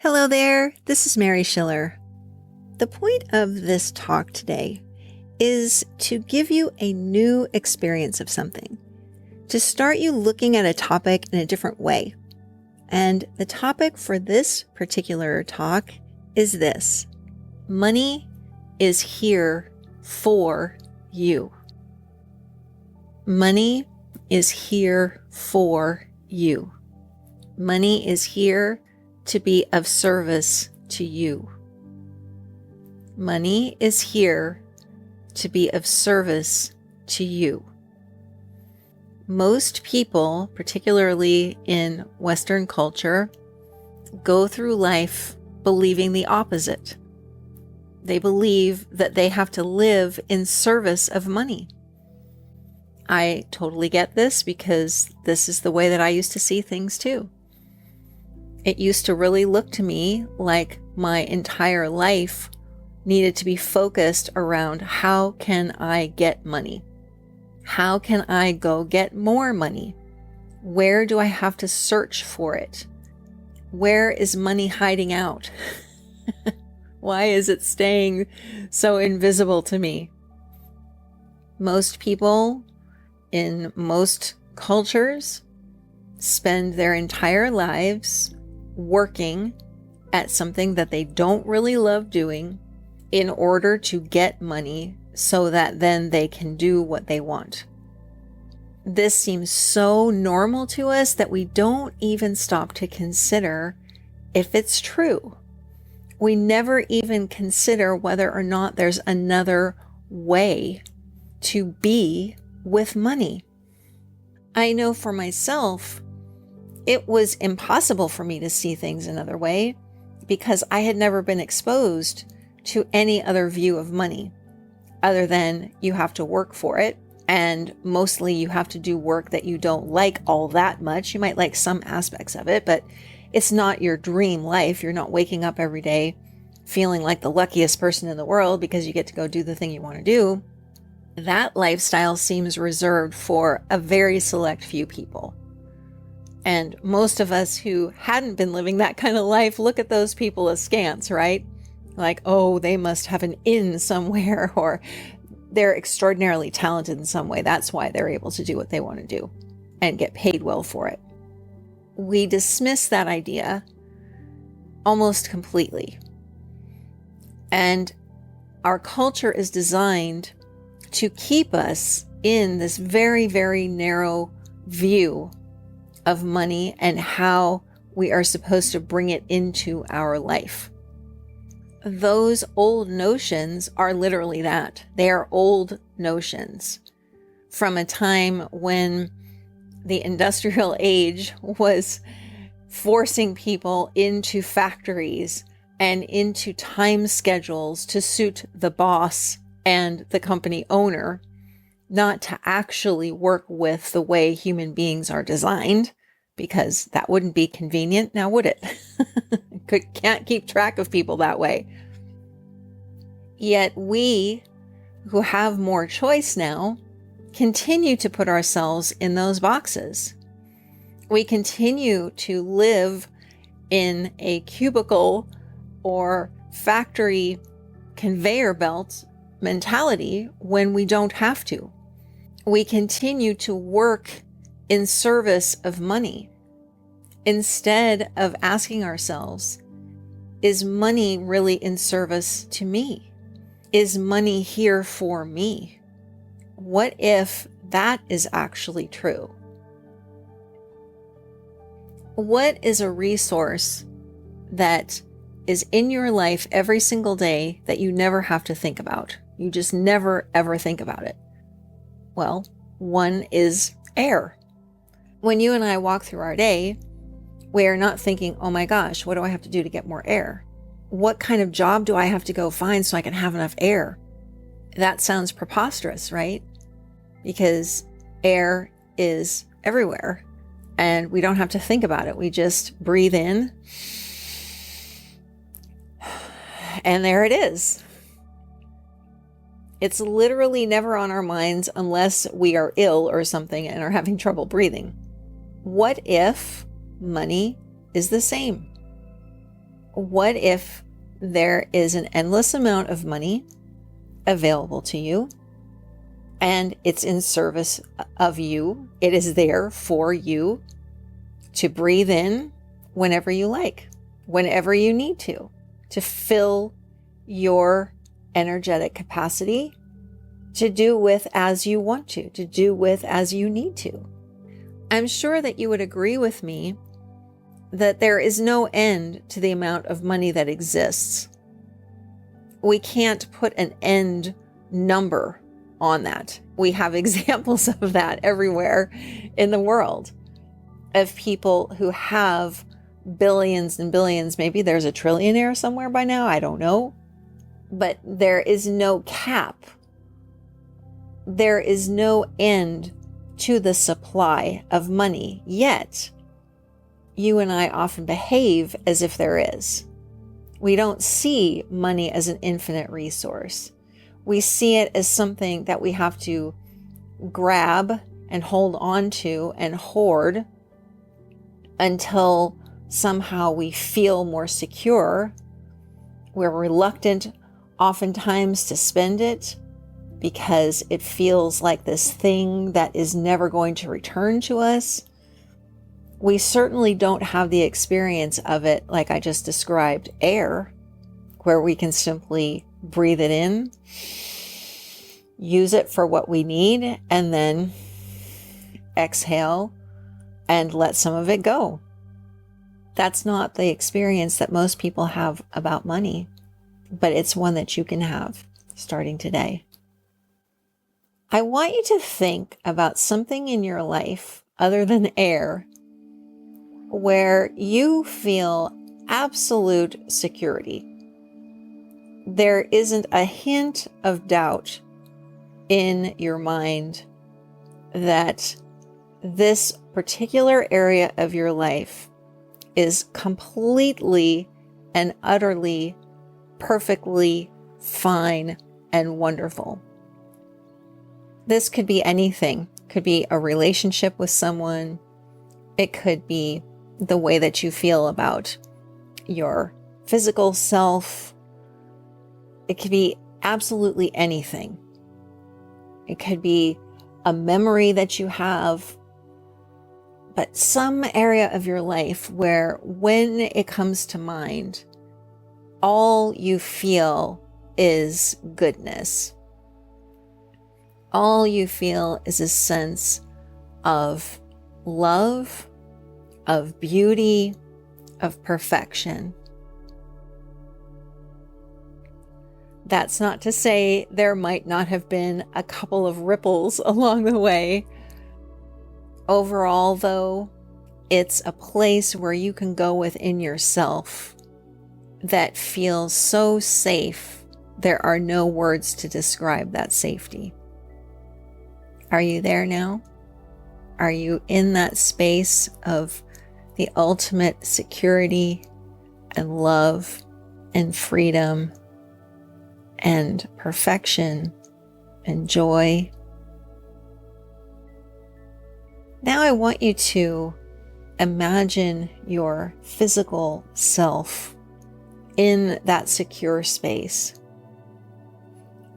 Hello there, this is Mary Schiller. The point of this talk today is to give you a new experience of something, to start you looking at a topic in a different way. And the topic for this particular talk is this: money is here for you. Money is here for you. Money is here to be of service to you. Money is here to be of service to you. Most people, particularly in Western culture, go through life believing the opposite. They believe that they have to live in service of money. I totally get this because this is the way that I used to see things too. It used to really look to me like my entire life needed to be focused around how can I get money? How can I go get more money? Where do I have to search for it? Where is money hiding out? Why is it staying so invisible to me? Most people in most cultures spend their entire lives working at something that they don't really love doing in order to get money so that then they can do what they want. This seems so normal to us that we don't even stop to consider if it's true. We never even consider whether or not there's another way to be with money. I know for myself, it was impossible for me to see things another way because I had never been exposed to any other view of money other than you have to work for it. And mostly you have to do work that you don't like all that much. You might like some aspects of it, but it's not your dream life. You're not waking up every day feeling like the luckiest person in the world because you get to go do the thing you want to do. That lifestyle seems reserved for a very select few people. And most of us who hadn't been living that kind of life look at those people askance, right? Like, oh, they must have an in somewhere, or they're extraordinarily talented in some way. That's why they're able to do what they want to do and get paid well for it. We dismiss that idea almost completely. And our culture is designed to keep us in this very, very narrow view of money and how we are supposed to bring it into our life. Those old notions are literally that. They are old notions from a time when the industrial age was forcing people into factories and into time schedules to suit the boss and the company owner, not to actually work with the way human beings are designed, because that wouldn't be convenient, now would it? Can't keep track of people that way. Yet we, who have more choice now, continue to put ourselves in those boxes. We continue to live in a cubicle or factory conveyor belt mentality when we don't have to. We continue to work in service of money instead of asking ourselves, is money really in service to me? Is money here for me? What if that is actually true? What is a resource that is in your life every single day that you never have to think about? You just never, ever think about it. Well, one is air. When you and I walk through our day, we are not thinking, oh my gosh, what do I have to do to get more air? What kind of job do I have to go find so I can have enough air? That sounds preposterous, right? Because air is everywhere and we don't have to think about it. We just breathe in and there it is. It's literally never on our minds unless we are ill or something and are having trouble breathing. What if money is the same? What if there is an endless amount of money available to you and it's in service of you? It is there for you to breathe in whenever you like, whenever you need to fill your energetic capacity, to do with as you want to do with as you need to. I'm sure that you would agree with me that there is no end to the amount of money that exists. We can't put an end number on that. We have examples of that everywhere in the world, of people who have billions and billions. Maybe there's a trillionaire somewhere by now, I don't know. But there is no cap. There is no end to the supply of money. Yet, you and I often behave as if there is. We don't see money as an infinite resource. We see it as something that we have to grab and hold on to and hoard until somehow we feel more secure. We're reluctant oftentimes to spend it because it feels like this thing that is never going to return to us. We certainly don't have the experience of it, like I just described, air, where we can simply breathe it in, use it for what we need, and then exhale and let some of it go. That's not the experience that most people have about money, but it's one that you can have starting today. I want you to think about something in your life other than air where you feel absolute security. There isn't a hint of doubt in your mind that this particular area of your life is completely and utterly, perfectly fine and wonderful. This could be anything. It could be a relationship with someone. It could be the way that you feel about your physical self. It could be absolutely anything. It could be a memory that you have, but some area of your life where when it comes to mind, all you feel is goodness. All you feel is a sense of love, of beauty, of perfection. That's not to say there might not have been a couple of ripples along the way. Overall, though, it's a place where you can go within yourself that feels so safe. There are no words to describe that safety. Are you there now? Are you in that space of the ultimate security and love and freedom and perfection and joy? Now I want you to imagine your physical self in that secure space.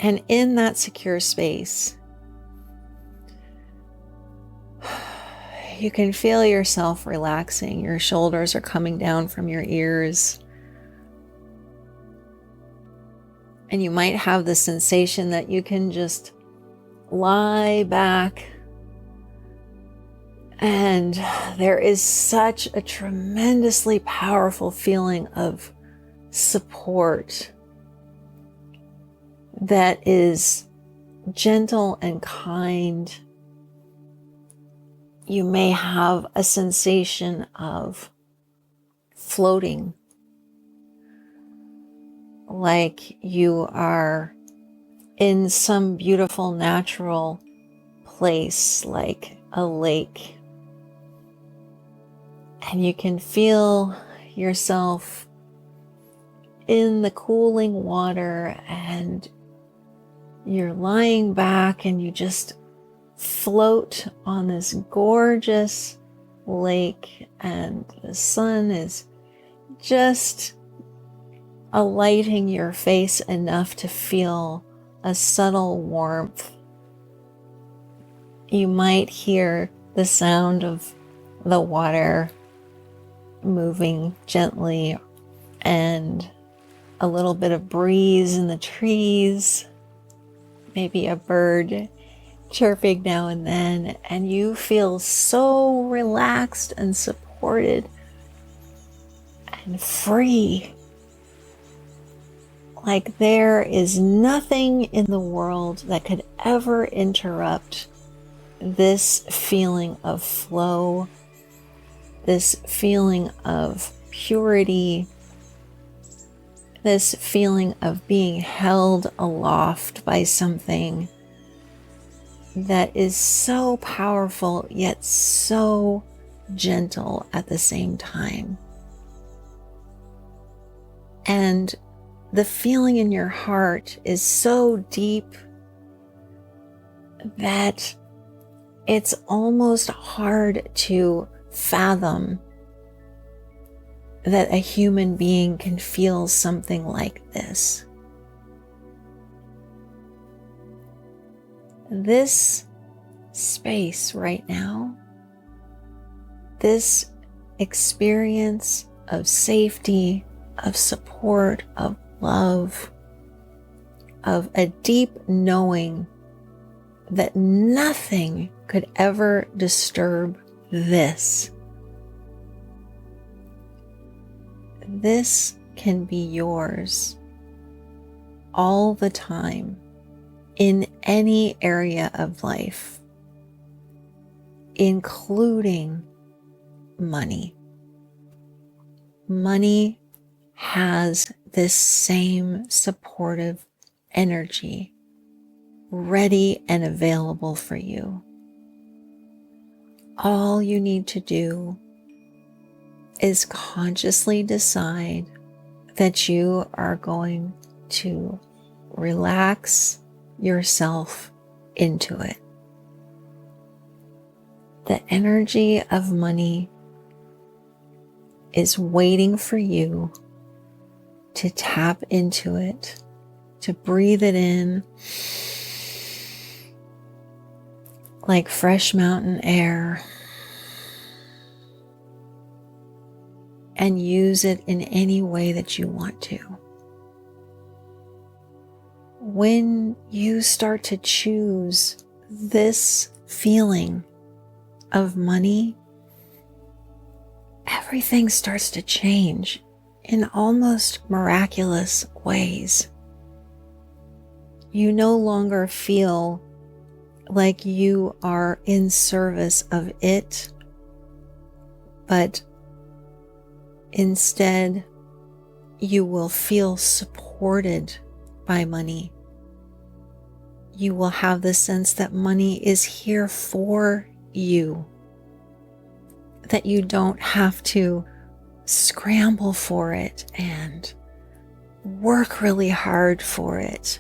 And in that secure space, you can feel yourself relaxing. Your shoulders are coming down from your ears. And you might have the sensation that you can just lie back. And there is such a tremendously powerful feeling of support that is gentle and kind. You may have a sensation of floating, like you are in some beautiful natural place, like a lake. And you can feel yourself in the cooling water, and you're lying back and you just float on this gorgeous lake, and the sun is just alighting your face enough to feel a subtle warmth. You might hear the sound of the water moving gently and a little bit of breeze in the trees, maybe a bird chirping now and then, and you feel so relaxed and supported and free. Like there is nothing in the world that could ever interrupt this feeling of flow, this feeling of purity, this feeling of being held aloft by something that is so powerful yet so gentle at the same time. And the feeling in your heart is so deep that it's almost hard to fathom that a human being can feel something like this. This space right now, this experience of safety, of support, of love, of a deep knowing that nothing could ever disturb this. This can be yours all the time in any area of life, including money. Money has this same supportive energy ready and available for you. All you need to do is consciously decide that you are going to relax yourself into it. The energy of money is waiting for you to tap into it, to breathe it in like fresh mountain air, and use it in any way that you want to. When you start to choose this feeling of money, everything starts to change in almost miraculous ways. You no longer feel like you are in service of it, but instead you will feel supported by money. You will have the sense that money is here for you, that you don't have to scramble for it and work really hard for it,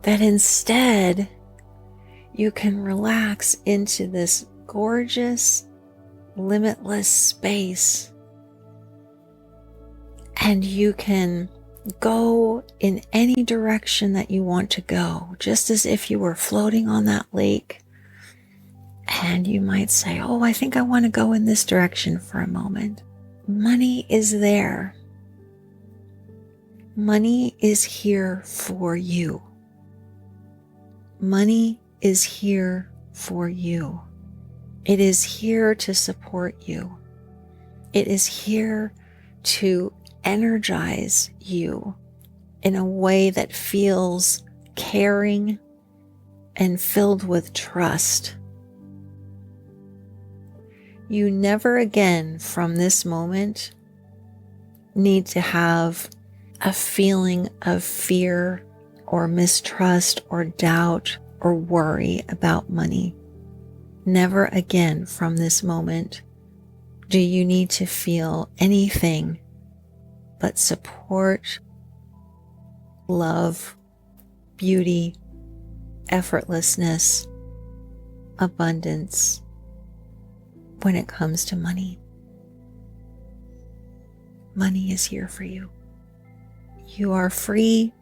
that instead you can relax into this gorgeous, limitless space, and you can go in any direction that you want to go, just as if you were floating on that lake. And you might say, oh, I think I want to go in this direction for a moment. Money is there. Money is here for you. Money is here for you. It is here to support you. It is here to energize you in a way that feels caring and filled with trust. You never again from this moment need to have a feeling of fear or mistrust or doubt or worry about money. Never again from this moment do you need to feel anything but support, love, beauty, effortlessness, abundance when it comes to money. Money is here for you. You are free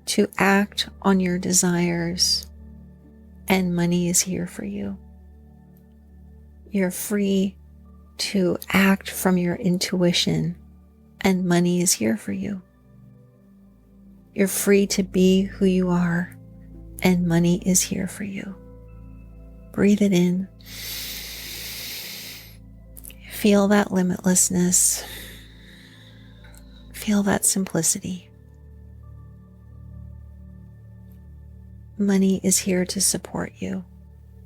to act on your desires, and money is here for you. You're free to act from your intuition, and money is here for you. You're free to be who you are, and money is here for you. Breathe it in. Feel that limitlessness. Feel that simplicity. Money is here to support you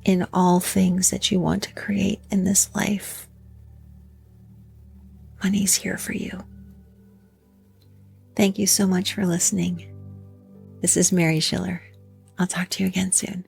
in all things that you want to create in this life. Money's here for you. Thank you so much for listening. This is Mary Schiller. I'll talk to you again soon.